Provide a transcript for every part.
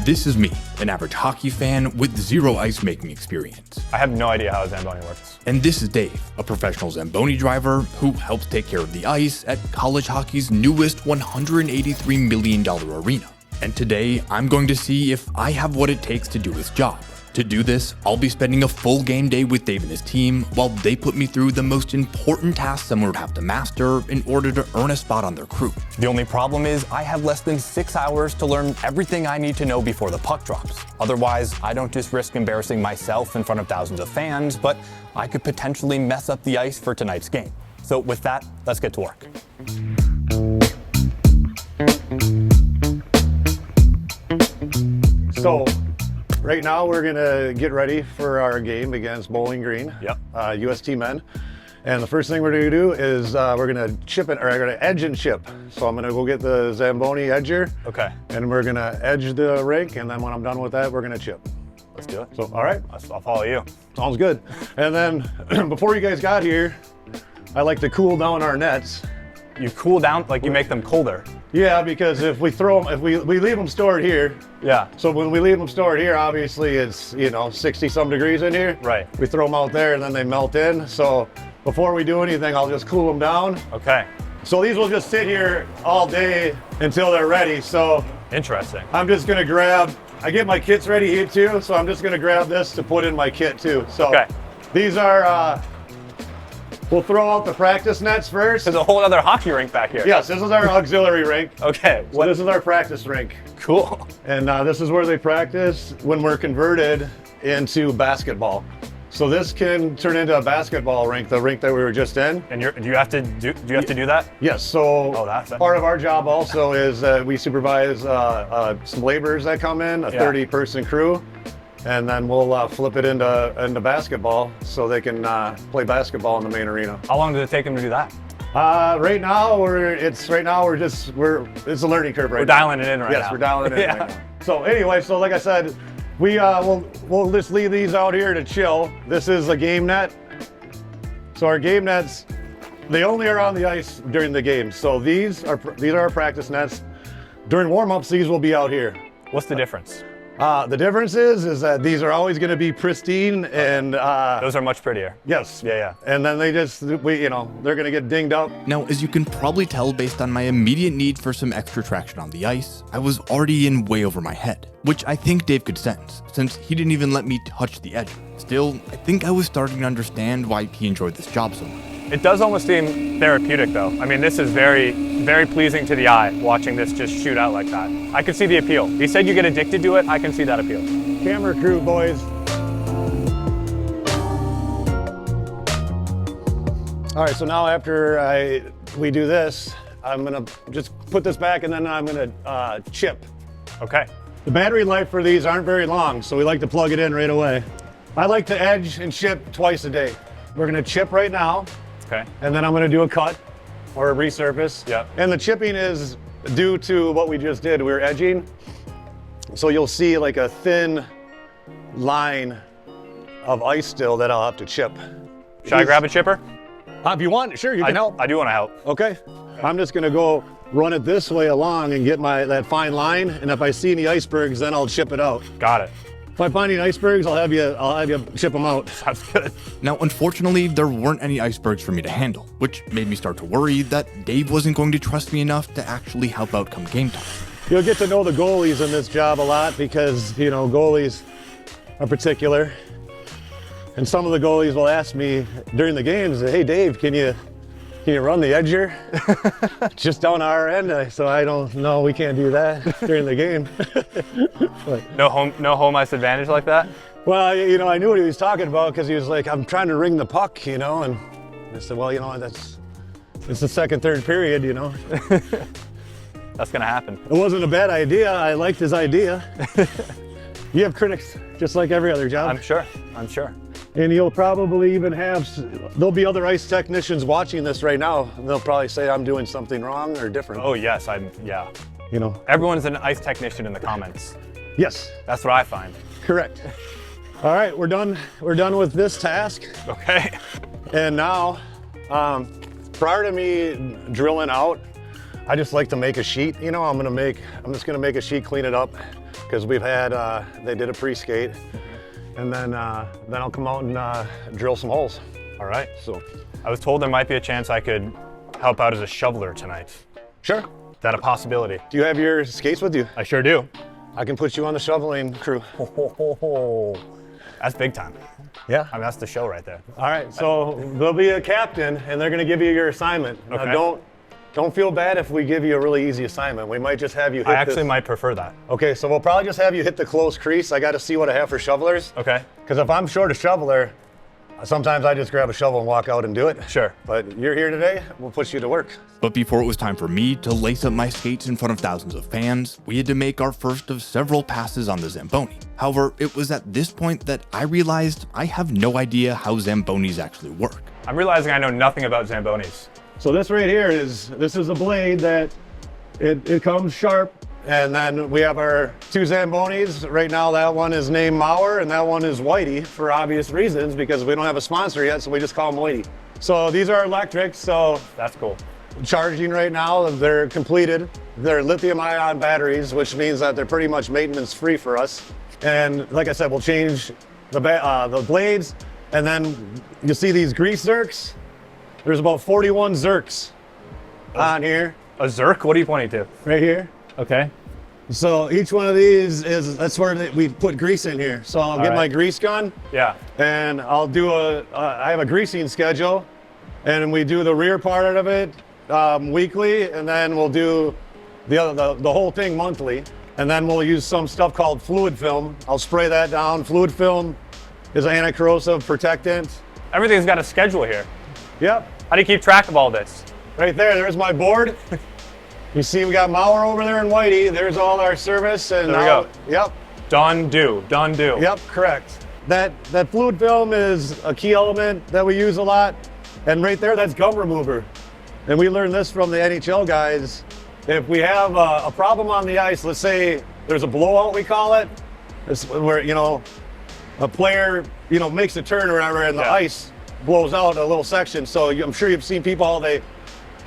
This is me, an average hockey fan with zero ice making experience. I have no idea how a Zamboni works. And this is Dave, a professional Zamboni driver who helps take care of the ice at college hockey's newest $183 million arena. And today, I'm going to see if I have what it takes to do his job. To do this, I'll be spending a full game day with Dave and his team while they put me through the most important tasks someone would have to master in order to earn a spot on their crew. The only problem is I have less than 6 hours to learn everything I need to know before the puck drops. Otherwise, I don't just risk embarrassing myself in front of thousands of fans, but I could potentially mess up the ice for tonight's game. So with that, let's get to work. So, right now we're gonna get ready for our game against Bowling Green, UST men. And the first thing we're gonna do is we're gonna chip it, or I'm gonna edge and chip. So I'm gonna go get the Zamboni edger. Okay. And we're gonna edge the rink, and then when I'm done with that, we're gonna chip. Let's do it. So, all right. I'll follow you. Sounds good. And then before you guys got here, I like to cool down our nets. You cool down, like you make them colder. Yeah, because if we throw them, if we leave them stored here. Yeah. So when we leave them stored here, obviously it's, 60 some degrees in here. Right. We throw them out there and then they melt in. So before we do anything, I'll just cool them down. Okay. So these will just sit here all day until they're ready. So interesting. I'm just gonna grab, I get my kits ready here too. So I'm just gonna grab this to put in my kit too. So okay. These are, we'll throw out the practice nets first. There's a whole other hockey rink back here. Yes, this is our auxiliary rink. Okay. So this is our practice rink. Cool. And this is where they practice when we're converted into basketball. So this can turn into a basketball rink, the rink that we were just in. And do you have to do that? Yes. So that's part of our job also is we supervise some laborers that come in, a 30-person crew. And then we'll flip it into basketball so they can play basketball in the main arena. How long did it take them to do that? Right now it's a learning curve right now. We're dialing it in right now. Yes, we're dialing it in right now. So anyway, so like I said, we'll just leave these out here to chill. This is a game net. So our game nets, they only are on the ice during the game. So these are our practice nets. During warm-ups, these will be out here. What's the difference? The difference is that these are always going to be pristine and those are much prettier. Yes. Yeah. And then they're going to get dinged up. Now, as you can probably tell based on my immediate need for some extra traction on the ice, I was already in way over my head, which I think Dave could sense, since he didn't even let me touch the edge. Still, I think I was starting to understand why he enjoyed this job so much. It does almost seem therapeutic though. I mean, this is very, very pleasing to the eye, watching this just shoot out like that. I can see the appeal. He said you get addicted to it. I can see that appeal. Camera crew, boys. All right, so now after we do this, I'm gonna just put this back and then I'm gonna chip. Okay. The battery life for these aren't very long, so we like to plug it in right away. I like to edge and chip twice a day. We're gonna chip right now. Okay. And then I'm gonna do a cut or a resurface. Yeah. And the chipping is due to what we just did. We were edging. So you'll see like a thin line of ice still that I'll have to chip. Should I grab a chipper? If you want, sure, you can help. I do want to help. Okay. I'm just gonna go run it this way along and get that fine line. And if I see any icebergs, then I'll chip it out. Got it. If I find any icebergs, I'll have you chip them out. Sounds good. Now, unfortunately, there weren't any icebergs for me to handle, which made me start to worry that Dave wasn't going to trust me enough to actually help out come game time. You'll get to know the goalies in this job a lot because, goalies are particular. And some of the goalies will ask me during the games, hey, Dave, can you run the edger just down our end? So I don't know, we can't do that during the game. No home ice advantage like that? Well, I knew what he was talking about because he was like, I'm trying to ring the puck, and I said, well, it's the second, third period, That's gonna happen. It wasn't a bad idea. I liked his idea. You have critics just like every other job. I'm sure. And you'll probably even there'll be other ice technicians watching this right now. And they'll probably say I'm doing something wrong or different. Oh yes, yeah. Everyone's an ice technician in the comments. Yes. That's what I find. Correct. All right, we're done with this task. Okay. And now, prior to me drilling out, I just like to make a sheet. I'm just gonna make a sheet, clean it up, because we've had, they did a pre-skate, and then I'll come out and drill some holes. All right. So, I was told there might be a chance I could help out as a shoveler tonight. sure. Is that a possibility? Do you have your skates with you? I sure do. I can put you on the shoveling crew. That's big time. Yeah. I mean, that's the show right there. All right, so there'll be a captain, and they're going to give you your assignment. Okay. Now, don't feel bad if we give you a really easy assignment. We might just have you hit I actually might prefer that. Okay, so we'll probably just have you hit the close crease. I got to see what I have for shovelers. Okay. Because if I'm short a shoveler, sometimes I just grab a shovel and walk out and do it. Sure. But you're here today, we'll put you to work. But before it was time for me to lace up my skates in front of thousands of fans, we had to make our first of several passes on the Zamboni. However, it was at this point that I realized I have no idea how Zambonis actually work. I'm realizing I know nothing about Zambonis. So this right here is a blade that it comes sharp. And then we have our two Zambonis. Right now that one is named Mauer and that one is Whitey for obvious reasons because we don't have a sponsor yet, so we just call them Whitey. So these are electric, so That's cool. charging right now, they're completed. They're lithium ion batteries, which means that they're pretty much maintenance free for us. And like I said, we'll change the blades, and then you see these grease zerks. There's about 41 zerks on here, A Zerk? What are you pointing to? right here. Okay. So each one of these that's where we put grease in here. So I'll get right. my grease gun, Yeah. and I'll do I have a greasing schedule, and we do the rear part of it weekly, and then we'll do the whole thing monthly, and then we'll use some stuff called fluid film. I'll spray that down. Fluid film is an anti-corrosive protectant. Everything's got a schedule here. Yep, How do you keep track of all this? right there's my board. You see we got Mauer over there and Whitey. There's all our service, and There we go. Yep. Done, do. Done, do. Yep, correct. That fluid film is a key element that we use a lot. And right there, that's gum remover. And we learned this from the NHL guys. If we have a problem on the ice, let's say there's a blowout, we call it. It's where, a player, makes a turn or whatever, and the ice blows out a little section. So I'm sure you've seen people,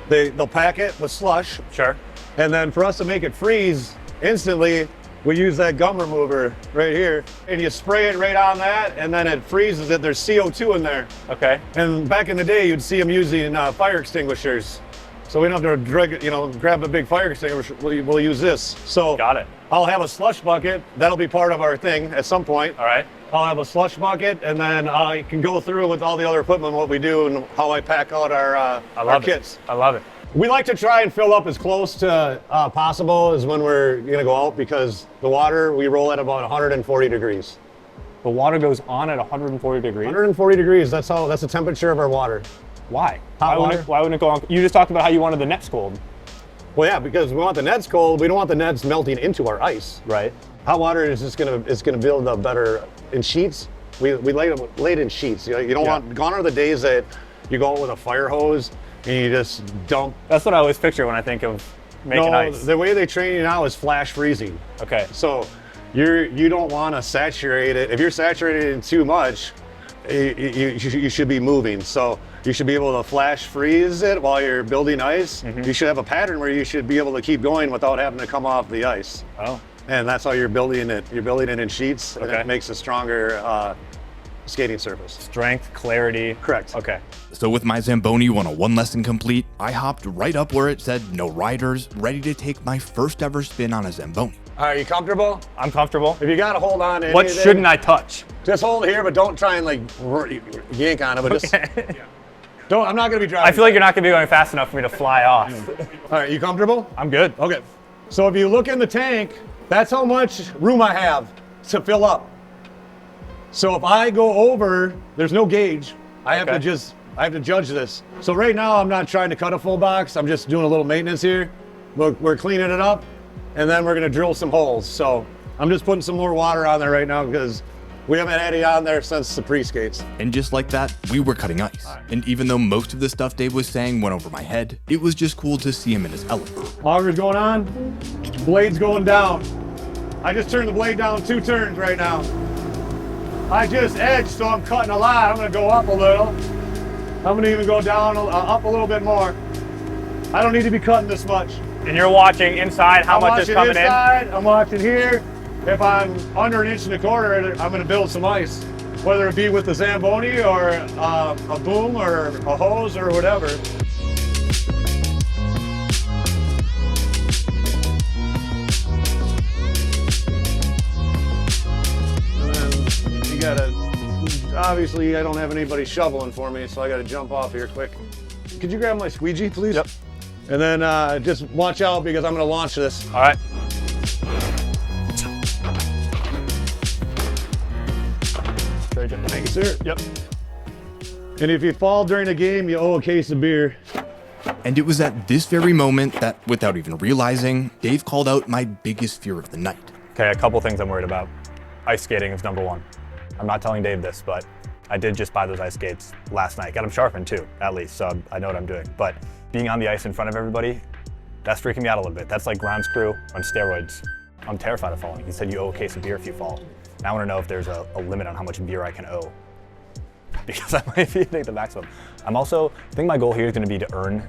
they'll pack it with slush. Sure. And then for us to make it freeze instantly, we use that gum remover right here. And you spray it right on that, and then it freezes it. There's CO2 in there. Okay. And back in the day, you'd see them using fire extinguishers. So we don't have to grab a big fire extinguisher. We'll use this. So Got it. I'll have a slush bucket. That'll be part of our thing at some point. All right. I'll have a slush bucket, and then I can go through with all the other equipment, what we do, and how I pack out our kits. I love it. We like to try and fill up as close to possible as when we're gonna go out, because the water, we roll at about 140 degrees. The water goes on at 140 degrees. 140 degrees, that's the temperature of our water. Why? Hot water? Why wouldn't it go on? You just talked about how you wanted the nets cold. Well, yeah, because we want the nets cold, we don't want the nets melting into our ice. Right. Hot water is just gonna build up better in sheets. We lay it in sheets. You don't want, gone are the days that you go out with a fire hose and you just dump. That's what I always picture when I think of making ice. The way they train you now is flash freezing. Okay. So you don't want to saturate it. If you're saturating it too much, you should be moving. So you should be able to flash freeze it while you're building ice. Mm-hmm. You should have a pattern where you should be able to keep going without having to come off the ice. Oh. And that's how you're building it. You're building it in sheets, and Okay. it makes a stronger skating surface. Strength, clarity. Correct. Okay. So with my Zamboni 101 lesson complete, I hopped right up where it said no riders, ready to take my first ever spin on a Zamboni. Are you comfortable? I'm comfortable. If you got to hold on to What anything, shouldn't I touch? just hold it here, but don't try and yank on it. But just don't. I'm not gonna be driving. I feel like you're not going to be going fast enough for me to fly off. All right, you comfortable? I'm good. Okay. So if you look in the tank, that's how much room I have to fill up. So if I go over, there's no gauge. I have to judge this. So right now I'm not trying to cut a full box. I'm just doing a little maintenance here. We're cleaning it up, and then we're gonna drill some holes. So I'm just putting some more water on there right now because we haven't had it on there since the pre-skates. And just like that, we were cutting ice. And even though most of the stuff Dave was saying went over my head, it was just cool to see him in his element. Auger's going on, blade's going down. I just turned the blade down 2 turns right now. I just edged, so I'm cutting a lot. I'm gonna go up a little. I'm gonna even go down, up a little bit more. I don't need to be cutting this much. And you're watching inside how much is coming inside, I'm watching here. if I'm under 1.25 inches, I'm gonna build some ice, whether it be with the Zamboni or a boom or a hose or whatever. And then you gotta, obviously I don't have anybody shoveling for me, so I gotta jump off here quick. Could you grab my squeegee, please? Yep. And then just watch out because I'm gonna launch this. All right. Thank you, sir. Yep. And if you fall during a game, you owe a case of beer. And it was at this very moment that, without even realizing, Dave called out my biggest fear of the night. Okay, a couple things I'm worried about. Ice skating is number one. I'm not telling Dave this, but I did just buy those ice skates last night. Got them sharpened too, at least, so I know what I'm doing. But being on the ice in front of everybody, that's freaking me out a little bit. That's like ground screw on steroids. I'm terrified of falling. He said you owe a case of beer if you fall. And I want to know if there's a limit on how much beer I can owe, because I might be hitting the maximum. I think my goal here is going to be to earn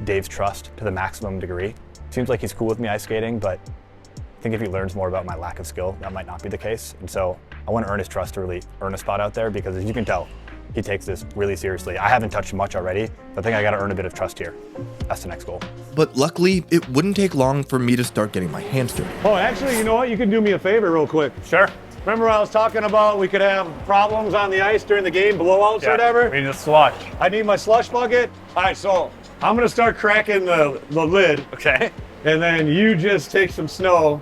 Dave's trust to the maximum degree. Seems like he's cool with me ice skating, but I think if he learns more about my lack of skill, that might not be the case. And so I want to earn his trust to really earn a spot out there, because as you can tell, he takes this really seriously. I haven't touched much already, but I think I got to earn a bit of trust here. That's the next goal. But luckily, it wouldn't take long for me to start getting my hands dirty. Oh, actually, you know what? You can do me a favor real quick. Sure. Remember I was talking about we could have problems on the ice during the game, blowouts or whatever? We need a slush. I need my slush bucket. All right, so I'm gonna start cracking the lid, Okay. and then you just take some snow.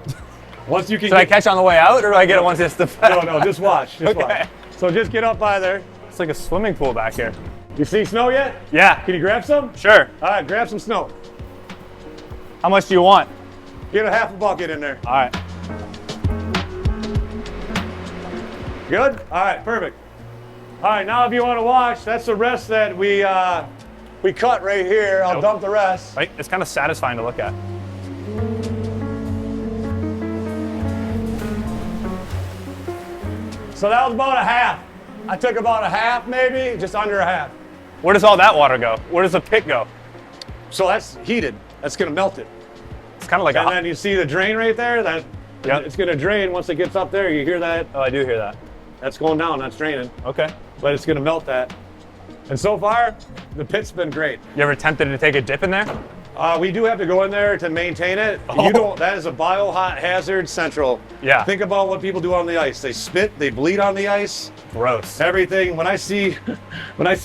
Once you can Should I catch on the way out, or do I get it once it's the No, just watch, just Okay. watch. So just get up by there. It's like a swimming pool back here. You see snow yet? Yeah. Can you grab some? Sure. All right, grab some snow. How much do you want? Get a half a bucket in there. All right. Good? All right, perfect. All right, now if you want to watch, that's the rest that we cut right here. I'll dump the rest. Right? It's kind of satisfying to look at. So that was about a half. I took about a half, maybe, just under a half. Where does all that water go? Where does the pit go? So that's heated. That's gonna melt it. It's kind of like And then you see the drain right there? Yep. It's gonna drain once it gets up there. You hear that? Oh, I do hear that. That's going down, that's draining. Okay. But it's gonna melt that. And so far, the pit's been great. You ever tempted to take a dip in there? We do have to go in there to maintain it. Oh. That is a biohazard central. Yeah. Think about what people do on the ice. They spit, they bleed on the ice. Gross. Everything. When I see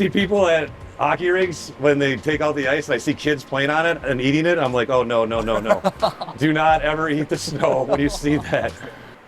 people at hockey rinks, when they take out the ice and I see kids playing on it and eating it, I'm like, oh no. Do not ever eat the snow when you see that.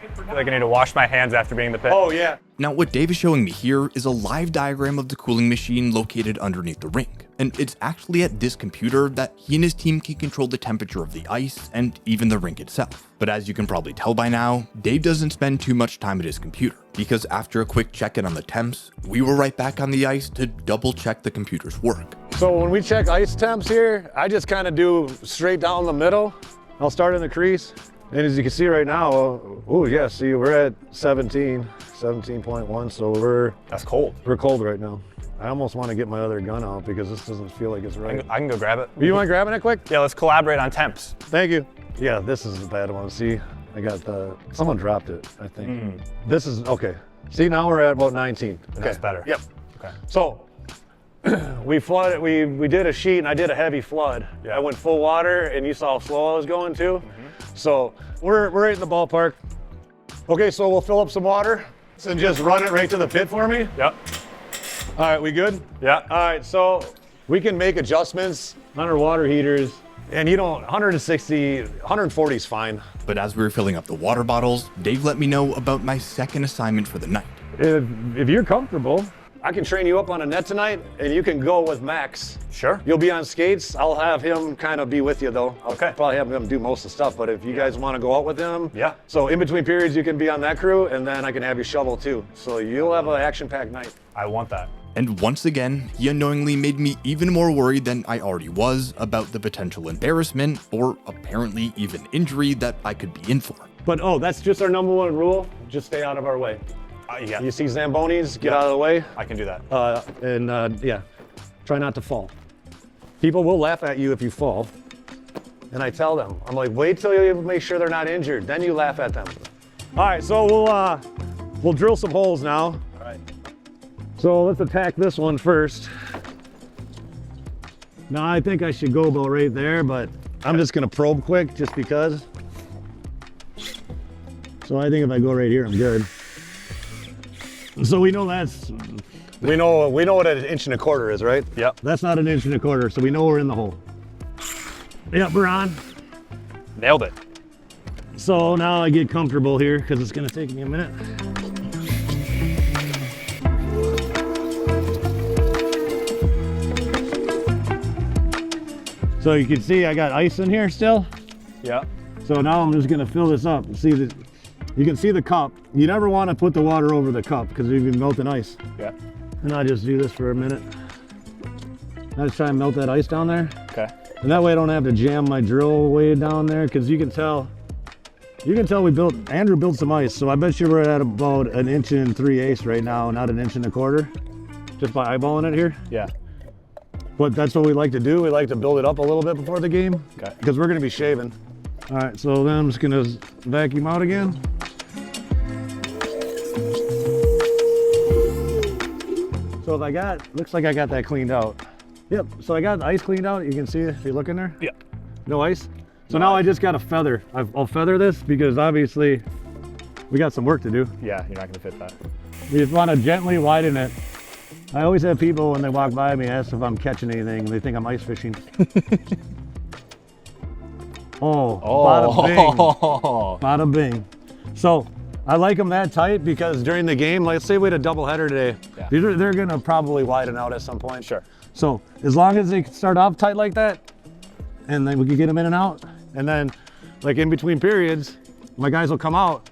I feel like I need to wash my hands after being in the pit. Oh yeah. Now, what Dave is showing me here is a live diagram of the cooling machine located underneath the rink. And it's actually at this computer that he and his team can control the temperature of the ice and even the rink itself. But as you can probably tell by now, Dave doesn't spend too much time at his computer, because after a quick check-in on the temps, we were right back on the ice to double check the computer's work. So when we check ice temps here, I just kind of do straight down the middle. I'll start in the crease. And as you can see right now, oh yeah, see we're at 17.1, so That's cold. we're cold right now. I almost want to get my other gun out because this doesn't feel like it's right. I can go grab it. You mind grabbing it quick? Yeah, let's collaborate on temps. Thank you. Yeah, this is a bad one. See, I got someone dropped it, I think. This is, okay. See, now we're at about 19. Okay. That's better. Yep. Okay. So, we flooded, we did a sheet and I did a heavy flood. Yeah. I went full water and you saw how slow I was going too. So, we're right in the ballpark. Okay, so we'll fill up some water and just run it right to the pit for me. Yep. All right, we good? Yeah. All right, so we can make adjustments on our water heaters. And 160, 140 is fine. But as we were filling up the water bottles, Dave let me know about my second assignment for the night. If you're comfortable, I can train you up on a net tonight and you can go with Max. Sure. You'll be on skates. I'll have him kind of be with you though. I'll Okay. probably have him do most of the stuff, but if you guys want to go out with him. Yeah. So in between periods, you can be on that crew and then I can have you shovel too. So you'll have an action-packed night. I want that. And once again, he unknowingly made me even more worried than I already was about the potential embarrassment or apparently even injury that I could be in for. But that's just our number one rule. Just stay out of our way. Yeah. You see Zambonis, get out of the way. I can do that. Yeah, try not to fall. People will laugh at you if you fall. And I tell them, I'm like, wait till you make sure they're not injured, then you laugh at them. All right, so we'll drill some holes now. All right. So let's attack this one first. Now I think I should go about right there, but I'm just gonna probe quick just because. So I think if I go right here, I'm good. So we know we know what an 1.25 inches is, right? Yep. That's not an 1.25 inches, so we know we're in the hole. Yep, we're on. Nailed it. So now I get comfortable here because it's gonna take me a minute. So you can see I got ice in here still. Yeah. So now I'm just gonna fill this up. See that you can see the cup. You never want to put the water over the cup because you've been melting ice. Yeah. And I just do this for a minute. I just try and melt that ice down there. Okay. And that way I don't have to jam my drill way down there because you can tell Andrew built some ice. So I bet you we're at about 1 3/8 inches right now, not 1.25 inches, just by eyeballing it here. Yeah. But that's what we like to do. We like to build it up a little bit before the game Okay. because we're gonna be shaving. All right, so then I'm just gonna vacuum out again. So looks like I got that cleaned out. Yep, so I got the ice cleaned out. You can see if you look in there. Yeah. No ice. So now I just got to feather. I'll feather this because obviously we got some work to do. Yeah, you're not gonna fit that. You just want to gently widen it. I always have people when they walk by me ask if I'm catching anything. They think I'm ice fishing. Bada bing. Bada bing. So I like them that tight because during the game, let's say we had a doubleheader today, Yeah. they're gonna probably widen out at some point. Sure. So as long as they start off tight like that, and then we can get them in and out, and then like in between periods, my guys will come out,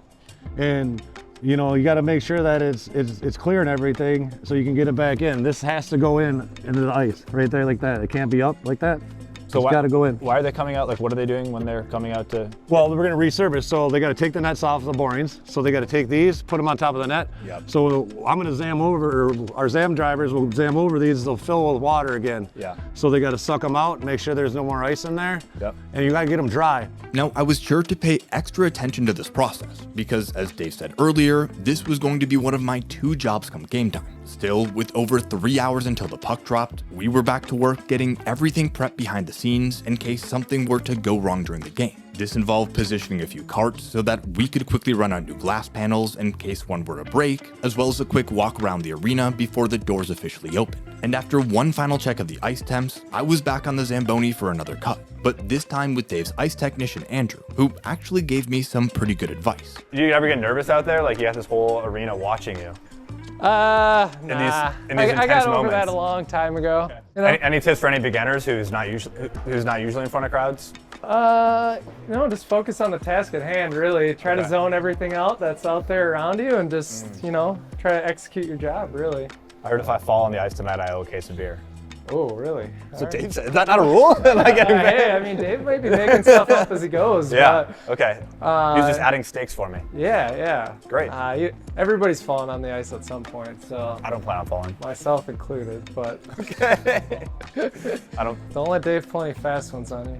and you know you got to make sure that it's clear and everything, so you can get it back in. This has to go into the ice right there like that. It can't be up like that. So it's got to go in. Why are they coming out? Like, what are they doing when they're coming out to? Well, we're going to resurface, so they got to take the nets off the borings. So they got to take these, put them on top of the net. Yep. So I'm going to zam over, or our zam drivers will zam over these. They'll fill with water again. Yeah. So they got to suck them out, make sure there's no more ice in there. Yep. And you got to get them dry. Now, I was sure to pay extra attention to this process because, as Dave said earlier, this was going to be one of my 2 jobs come game time. Still, with over 3 hours until the puck dropped, we were back to work getting everything prepped behind the scenes in case something were to go wrong during the game. This involved positioning a few carts so that we could quickly run out new glass panels in case one were to break, as well as a quick walk around the arena before the doors officially opened. And after one final check of the ice temps, I was back on the Zamboni for another cut, but this time with Dave's ice technician Andrew, who actually gave me some pretty good advice. Do you ever get nervous out there? Like you have this whole arena watching you. Nah. In these I intense got over moments. that a long time ago. Okay. You know? Any tips for any beginners who's not usually in front of crowds? Just focus on the task at hand, really. Try to zone everything out that's out there around you and just, try to execute your job, really. I heard if I fall on the ice tonight, I owe a case of beer. Oh, really? So Dave said, is that not a rule? Hey, I mean, Dave might be making stuff up as he goes. Yeah, okay. He's just Uh, adding stakes for me. Yeah. Great. Everybody's fallen on the ice at some point, so I don't plan on falling. myself included, but I don't. don't let Dave pull any fast ones on you.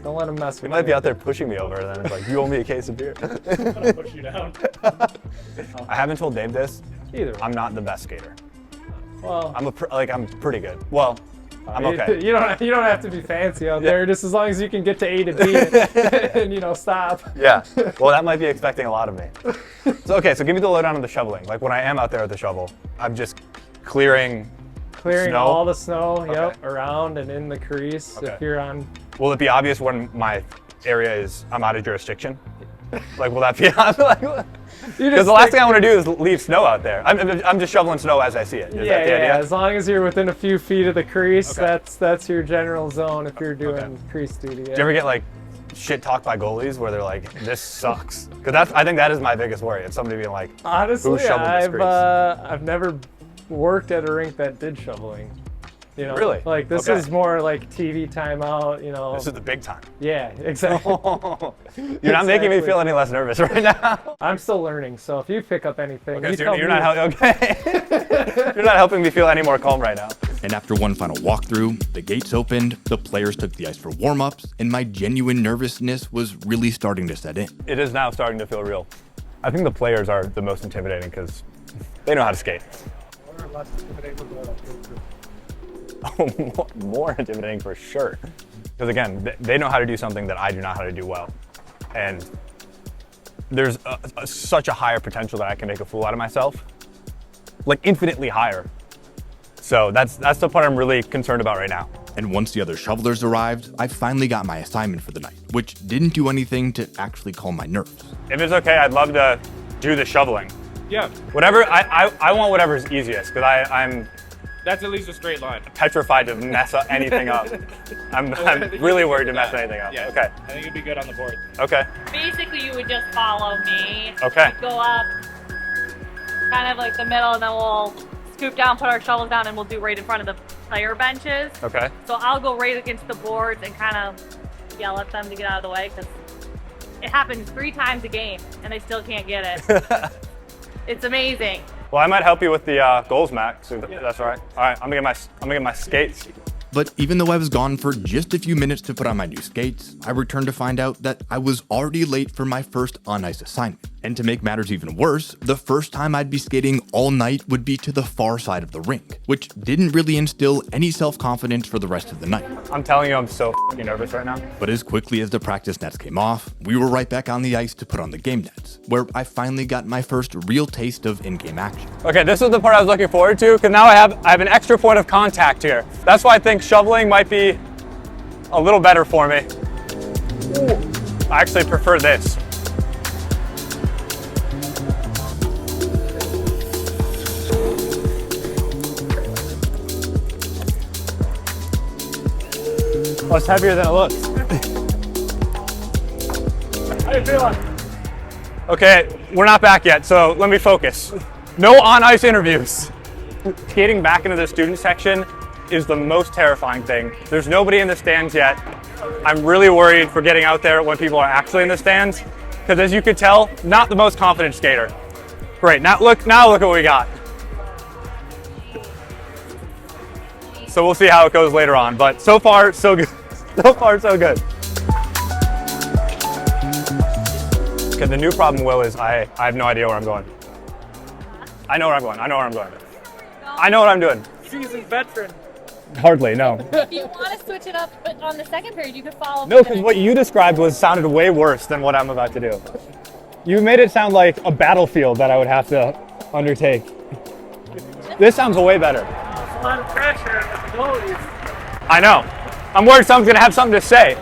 Don't let him mess He with might you. be out there pushing me over, and then it's like, you owe me a case of beer. push you down. I haven't told Dave this. Either. I'm not the best skater. Well, I'm pretty good. Well, I'm okay. You don't have to be fancy out there, just as long as you can get to A to B and stop. Yeah. Well, that might be expecting a lot of me. So give me the lowdown on the shoveling. Like when I am out there with the shovel, I'm just clearing snow? All the snow, around and in the crease. Okay. If you're on, Will it be obvious when my area is I'm out of jurisdiction? Like, will that be obvious? Because the last thing I want to do is leave snow out there. I'm just shoveling snow as I see it. Is that the idea? As long as you're within a few feet of the crease, Okay. that's your general zone if you're doing crease duty. Do you ever get like shit talked by goalies where they're like, "This sucks"? Because I think that is my biggest worry. It's somebody being like, Honestly, "Who's shoveling this crease?" I've never worked at a rink that did shoveling. Really? Like this Okay. is more like TV timeout. This is the big time. Yeah, exactly. You're not making me Exactly. feel any less nervous right now. I'm still learning, so if you pick up anything, Okay, you so tell you're me. not okay. You're not helping me feel any more calm right now. And after one final walkthrough, the gates opened, the players took the ice for warm-ups, and my genuine nervousness was really starting to set in. It is now starting to feel real. I think the players are the most intimidating because they know how to skate. Or less intimidating Oh, more intimidating for sure. Because again, they know how to do something that I do not know how to do well. And there's such a higher potential that I can make a fool out of myself. Like infinitely higher. So that's the part I'm really concerned about right now. And once the other shovelers arrived, I finally got my assignment for the night, which didn't do anything to actually calm my nerves. If it's okay, I'd love to do the shoveling. Yeah, Whatever, I want whatever's easiest, because I'm that's at least a straight line. petrified to mess up anything up. I'm really worried to mess anything up. Yeah. Okay, I think you'd be good on the board. okay, Basically, you would just follow me. okay. Go up, kind of like the middle, and then we'll scoop down, put our shovels down, and we'll do right in front of the player benches. Okay. So I'll go right against the boards and kind of yell at them to get out of the way, because it happens 3 times a game, and they still can't get it. It's amazing. Well, I might help you with the goals, Matt. So that's all right. All right, I'm gonna get my skates. But even though I was gone for just a few minutes to put on my new skates, I returned to find out that I was already late for my first on-ice assignment. And to make matters even worse, the first time I'd be skating all night would be to the far side of the rink, which didn't really instill any self-confidence for the rest of the night. I'm telling you, I'm so f***ing nervous right now. But as quickly as the practice nets came off, we were right back on the ice to put on the game nets, where I finally got my first real taste of in-game action. Okay, this is the part I was looking forward to, because now I have an extra point of contact here. That's why I think shoveling might be a little better for me. I actually prefer this. Well, it's heavier than it looks. How you feeling? Okay, we're not back yet, so let me focus. No on-ice interviews. Skating back into the student section is the most terrifying thing. There's nobody in the stands yet. I'm really worried for getting out there when people are actually in the stands, because as you could tell, not the most confident skater. Great, now look what we got. So we'll see how it goes later on, but so far, so good. So far, so good. Okay, the new problem, Will, is I have no idea where I'm going. I know where I'm going. I know where I'm going. I know what I'm doing. Seasoned veteran. Hardly, no. If you want to switch it up, but on the second period, you could follow. No, because what you described sounded way worse than what I'm about to do. You made it sound like a battlefield that I would have to undertake. This sounds way better. A lot of pressure at the goalies. I know. I'm worried someone's gonna have something to say.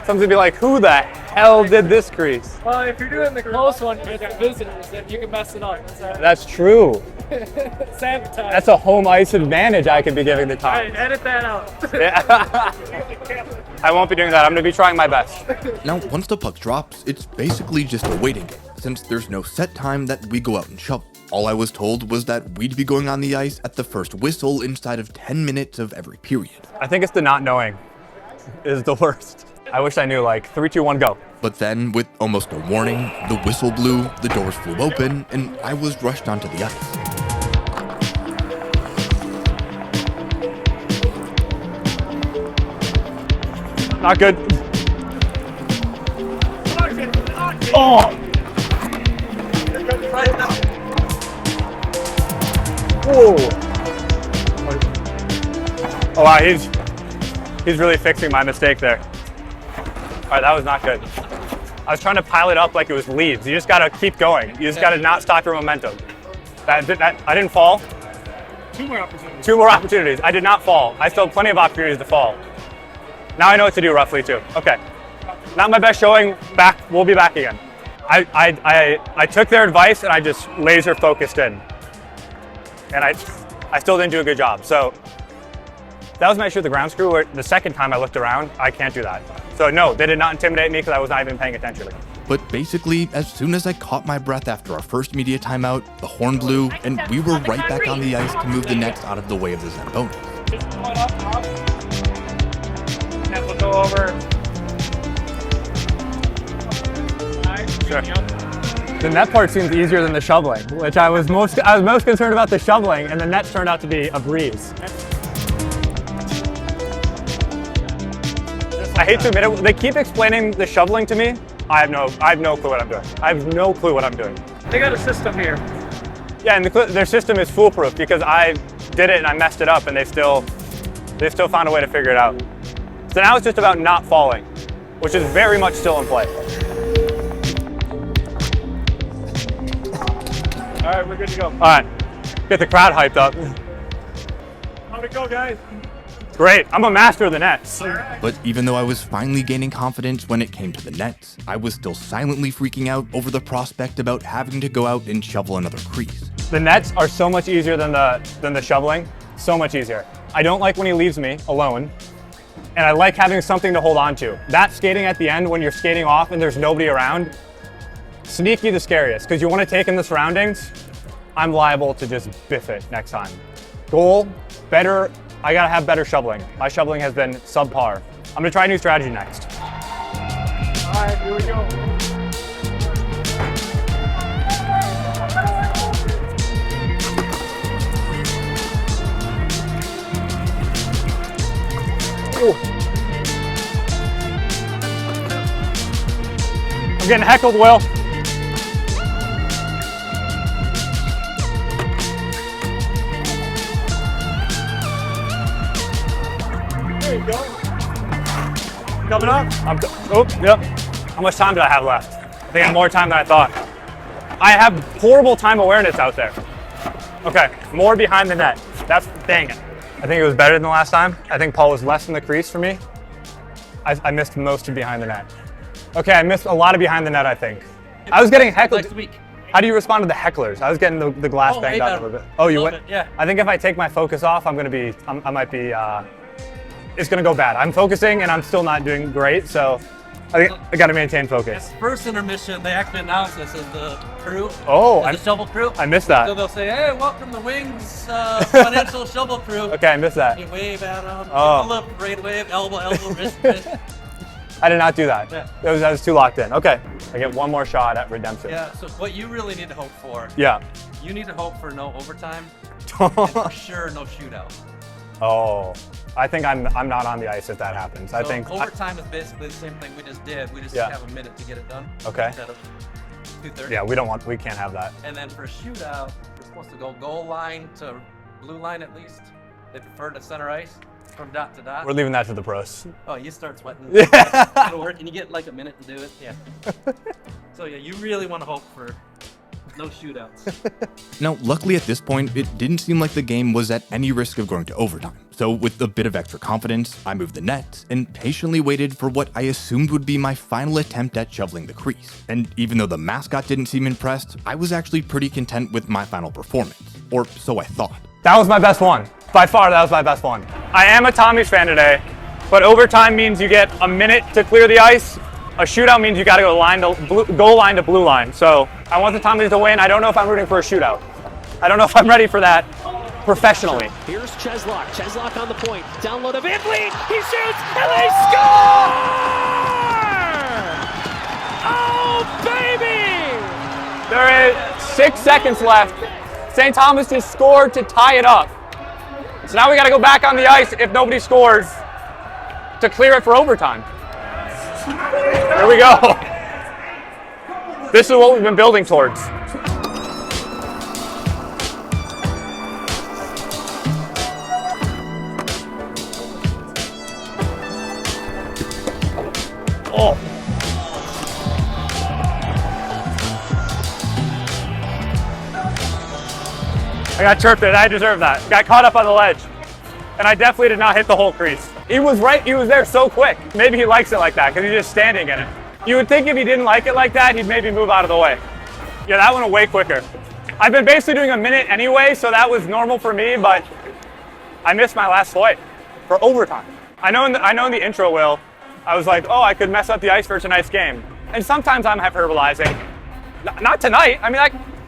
Someone's gonna be like, who the hell did this crease? Well, if you're doing the close one with the visitors, then you can mess it up. That's true. Sabotage. That's a home ice advantage I could be giving the All time. right, edit that out. I won't be doing that. I'm gonna be trying my best. Now, once the puck drops, it's basically just a waiting game, since there's no set time that we go out and shovel. All I was told was that we'd be going on the ice at the first whistle inside of 10 minutes of every period. I think it's the not knowing is the worst. I wish I knew, like 3, 2, 1, go. But then, with almost no warning, the whistle blew, the doors flew open, and I was rushed onto the ice. Not good. Oh! Whoa! Oh wow, he's really fixing my mistake there. All right, that was not good. I was trying to pile it up like it was leaves. You just gotta keep going. You just gotta not stop your momentum. I didn't fall. 2 more opportunities. 2 more opportunities. I did not fall. I still have plenty of opportunities to fall. Now I know what to do roughly too. Okay. Not my best showing. Back. We'll be back again. I took their advice and I just laser focused in. And I still didn't do a good job. So that was my issue with the ground screw. Where the second time I looked around, I can't do that. So no, they did not intimidate me because I was not even paying attention. But basically, as soon as I caught my breath after our first media timeout, the horn blew, and we were right back on the ice to move the nets out of the way of the Zamboni. And we'll go over. Sure. The net part seems easier than the shoveling, which I was most concerned about the shoveling, and the nets turned out to be a breeze. I hate to admit it, they keep explaining the shoveling to me. I have no clue what I'm doing. I have no clue what I'm doing. They got a system here. Yeah, and their system is foolproof because I did it and I messed it up and they still found a way to figure it out. So now it's just about not falling, which is very much still in play. All right, we're good to go. All right, get the crowd hyped up. How'd it go, guys? Great, I'm a master of the nets. But even though I was finally gaining confidence when it came to the nets, I was still silently freaking out over the prospect about having to go out and shovel another crease. The nets are so much easier than the shoveling, so much easier. I don't like when he leaves me alone, and I like having something to hold on to. That skating at the end when you're skating off and there's nobody around, sneaky the scariest, because you want to take in the surroundings. I'm liable to just biff it next time. Goal, better. I gotta have better shoveling. My shoveling has been subpar. I'm gonna try a new strategy next. All right, here we go. I'm getting heckled, Will. There you go. Coming up. Yep. How much time do I have left? I think I have more time than I thought. I have horrible time awareness out there. Okay, more behind the net. Dang it. I think it was better than the last time. I think Paul was less in the crease for me. I missed most of behind the net. Okay, I missed a lot of behind the net, I think. I was getting heckled. Next week. How do you respond to the hecklers? I was getting the glass banged out a little bit. Oh, you Love went? it, yeah. I think if I take my focus off, I might be, it's gonna go bad. I'm focusing and I'm still not doing great, so I think I gotta maintain focus. First intermission, they actually announced this as the crew. Oh, as the shovel crew. I missed that. So they'll say, "Hey, welcome to Wings Financial Shovel Crew." Okay, I missed that. You wave at them. Oh. Give a little parade wave, elbow, wrist, wrist. I did not do that. Yeah. That was too locked in. Okay, I get one more shot at redemption. Yeah. So what you really need to hope for? Yeah. You need to hope for no overtime, and for sure no shootout. Oh, I think I'm not on the ice if that happens. I So think overtime is basically the same thing we just did. We just Yeah. have a minute to get it done. Okay. Instead of 2:30. Yeah, we can't have that. And then for a shootout, we're supposed to go goal line to blue line at least. They prefer to center ice from dot to dot. We're leaving that to the pros. Oh, you start sweating. Yeah. It'll work, and you get like a minute to do it. Yeah. So yeah, you really want to hope for no shootouts. Now, luckily at this point, it didn't seem like the game was at any risk of going to overtime. So with a bit of extra confidence, I moved the nets and patiently waited for what I assumed would be my final attempt at shoveling the crease. And even though the mascot didn't seem impressed, I was actually pretty content with my final performance. Or so I thought. That was my best one. By far, that was my best one. I am a Tommy's fan today, but overtime means you get a minute to clear the ice. A shootout means you got to go goal line to blue line. So I want the Tommies to win. I don't know if I'm rooting for a shootout. I don't know if I'm ready for that professionally. Here's Cheslock. Cheslock on the point. Down low to Van Vliet. He shoots and they score! Oh, baby! There is 6 seconds left. St. Thomas just scored to tie it up. So now we got to go back on the ice if nobody scores to clear it for overtime. Here we go. This is what we've been building towards. Oh. I got chirped it. I deserve that. Got caught up on the ledge. And I definitely did not hit the whole crease. He was right. He was there so quick. Maybe he likes it like that because he's just standing in it. You would think if he didn't like it like that, he'd maybe move out of the way. Yeah, that went way quicker. I've been basically doing a minute anyway, so that was normal for me, but I missed my last flight for overtime. I know in the intro, Will, I was like, oh, I could mess up the ice for tonight's game. And sometimes I'm hyperbolizing. Not tonight. I mean,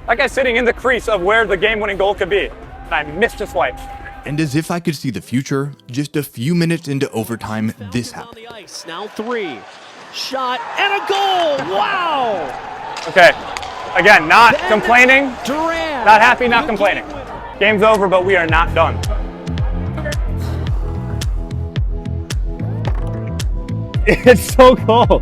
that guy's sitting in the crease of where the game-winning goal could be. And I missed his flight. And as if I could see the future, just a few minutes into overtime, this happened. On the ice. Now 3. Shot and a goal! Wow! Okay, again, not complaining, Duran. not happy, not complaining. Game's over, but we are not done. It's so cool.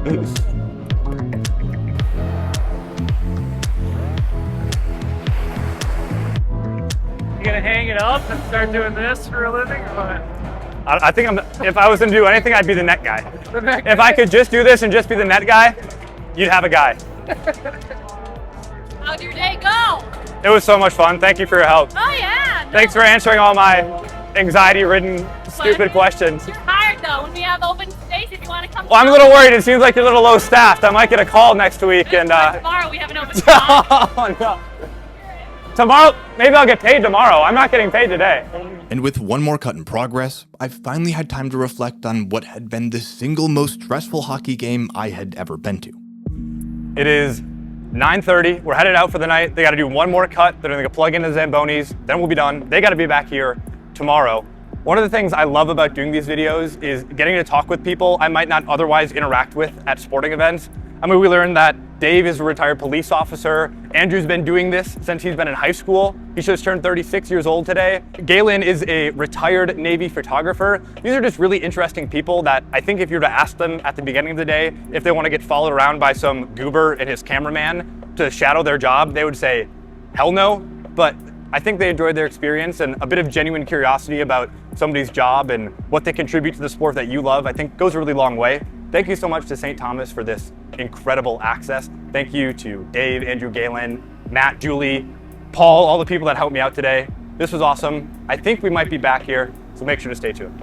You gonna hang it up and start doing this for a living or what? I think if I was going to do anything, I'd be the net guy. The next If I could just do this and just be the net guy, you'd have a guy. How'd your day go? It was so much fun. Thank you for your help. Oh yeah. Thanks for answering all my anxiety-ridden, stupid questions. You're hired though. When we have open spaces, you want to come? Well, I'm a little worried. It seems like you're a little low-staffed. I might get a call next week, and Tomorrow we have an open spot. oh no. Tomorrow, maybe I'll get paid tomorrow. I'm not getting paid today. And with one more cut in progress, I finally had time to reflect on what had been the single most stressful hockey game I had ever been to. It is 9:30. We're headed out for the night. They got to do one more cut. They're going to plug into Zambonis. Then we'll be done. They got to be back here tomorrow. One of the things I love about doing these videos is getting to talk with people I might not otherwise interact with at sporting events. I mean, we learned that Dave is a retired police officer. Andrew's been doing this since he's been in high school. He just turned 36 years old today. Galen is a retired Navy photographer. These are just really interesting people that I think if you were to ask them at the beginning of the day if they want to get followed around by some goober and his cameraman to shadow their job, they would say, hell no. But I think they enjoyed their experience, and a bit of genuine curiosity about somebody's job and what they contribute to the sport that you love, I think goes a really long way. Thank you so much to St. Thomas for this incredible access. Thank you to Dave, Andrew, Galen, Matt, Julie, Paul, all the people that helped me out today. This was awesome. I think we might be back here, so make sure to stay tuned.